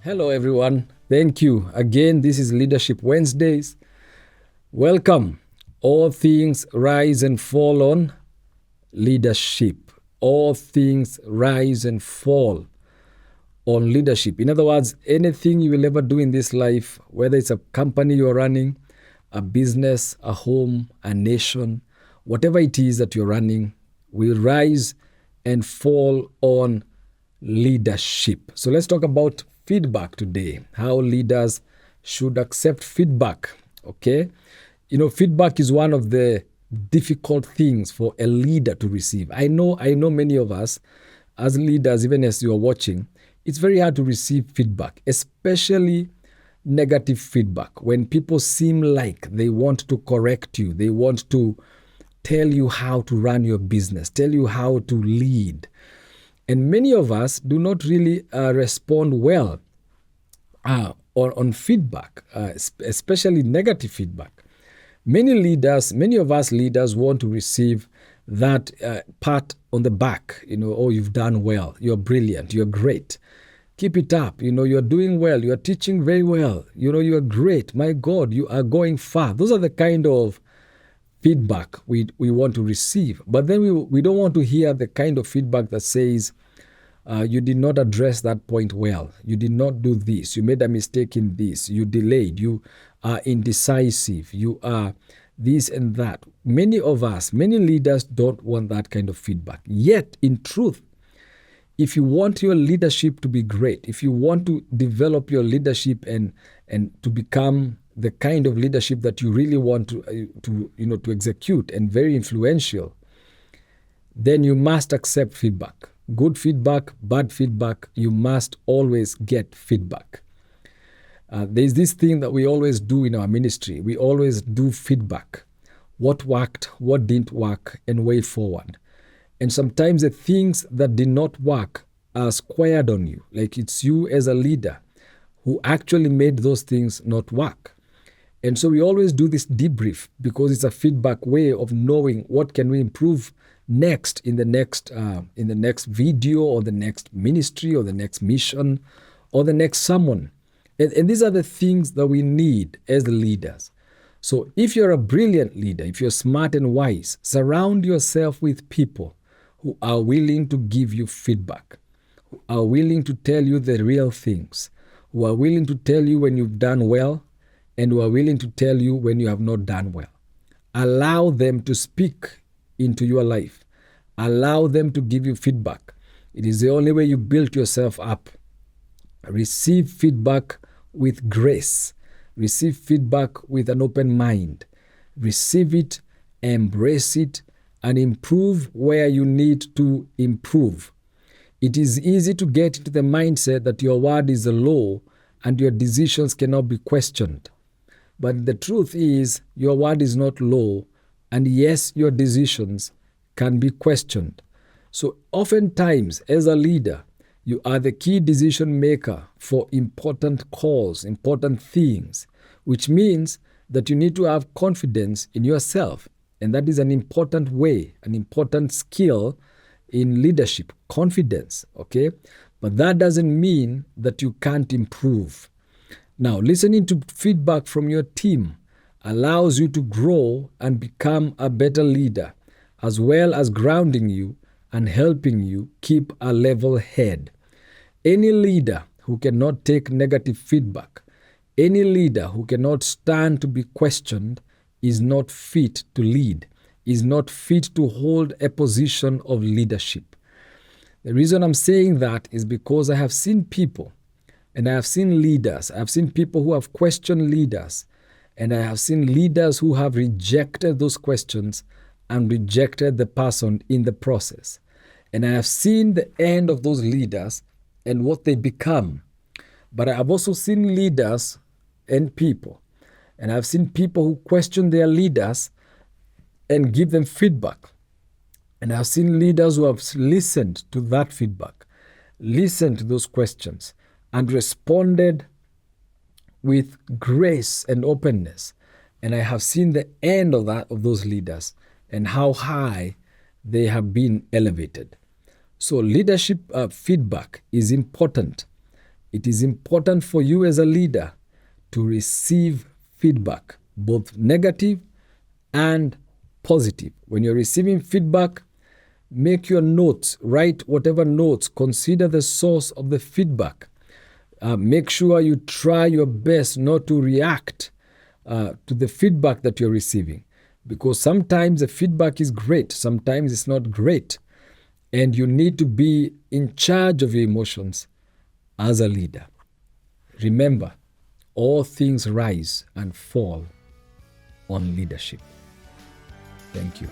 Hello, everyone. Thank you. Again, this is Leadership Wednesdays. Welcome. All things rise and fall on leadership. All things rise and fall on leadership. In other words, anything you will ever do in this life, whether it's a company you're running, a business, a home, a nation, whatever it is that you're running, will rise and fall on leadership. So let's talk about feedback today, how leaders should accept feedback. Okay, feedback is one of the difficult things for a leader to receive. I know many of us as leaders, even as you're watching, it's very hard to receive feedback, especially negative feedback, when people seem like they want to correct you, they want to tell you how to run your business, tell you how to lead. And many of us do not really respond well on feedback, especially negative feedback. Many of us leaders want to receive that pat on the back, oh, you've done well, you're brilliant, you're great. Keep it up, you're doing well, you're teaching very well, you're great, my God, you are going far. Those are the kind of feedback we want to receive. But then we don't want to hear the kind of feedback that says, you did not address that point well. You did not do this. You made a mistake in this. You delayed. You are indecisive. You are this and that. Many leaders don't want that kind of feedback. Yet, in truth, if you want your leadership to be great, if you want to develop your leadership and to become the kind of leadership that you really want to execute and very influential, then you must accept feedback. Good feedback, bad feedback, you must always get feedback. There's this thing that we always do in our ministry. We always do feedback. What worked, what didn't work, and way forward. And sometimes the things that did not work are squared on you. Like it's you as a leader who actually made those things not work. And so we always do this debrief because it's a feedback way of knowing what can we improve next in the next video or the next ministry or the next mission or the next sermon. And these are the things that we need as leaders. So if you're a brilliant leader, if you're smart and wise, surround yourself with people who are willing to give you feedback, who are willing to tell you the real things, who are willing to tell you when you've done well, and who are willing to tell you when you have not done well. Allow them to speak into your life. Allow them to give you feedback. It is the only way you build yourself up. Receive feedback with grace. Receive feedback with an open mind. Receive it, embrace it, and improve where you need to improve. It is easy to get into the mindset that your word is a law and your decisions cannot be questioned. But the truth is, your word is not law, and yes, your decisions can be questioned. So oftentimes, as a leader, you are the key decision maker for important calls, important things, which means that you need to have confidence in yourself. And that is an important way, an important skill in leadership, confidence, okay? But that doesn't mean that you can't improve. Now, listening to feedback from your team allows you to grow and become a better leader, as well as grounding you and helping you keep a level head. Any leader who cannot take negative feedback, any leader who cannot stand to be questioned is not fit to lead, is not fit to hold a position of leadership. The reason I'm saying that is because I have seen people, and I have seen leaders, I have seen people who have questioned leaders, and I have seen leaders who have rejected those questions and rejected the person in the process. And I have seen the end of those leaders and what they become. But I have also seen leaders and people. And I've seen people who question their leaders and give them feedback. And I've seen leaders who have listened to that feedback, listened to those questions, and responded with grace and openness. And I have seen the end of those leaders and how high they have been elevated. So leadership feedback is important. It is important for you as a leader to receive feedback, both negative and positive. When you're receiving feedback, make your notes, write whatever notes, consider the source of the feedback. Make sure you try your best not to react to the feedback that you're receiving, because sometimes the feedback is great, sometimes it's not great, and you need to be in charge of your emotions as a leader. Remember, all things rise and fall on leadership. Thank you.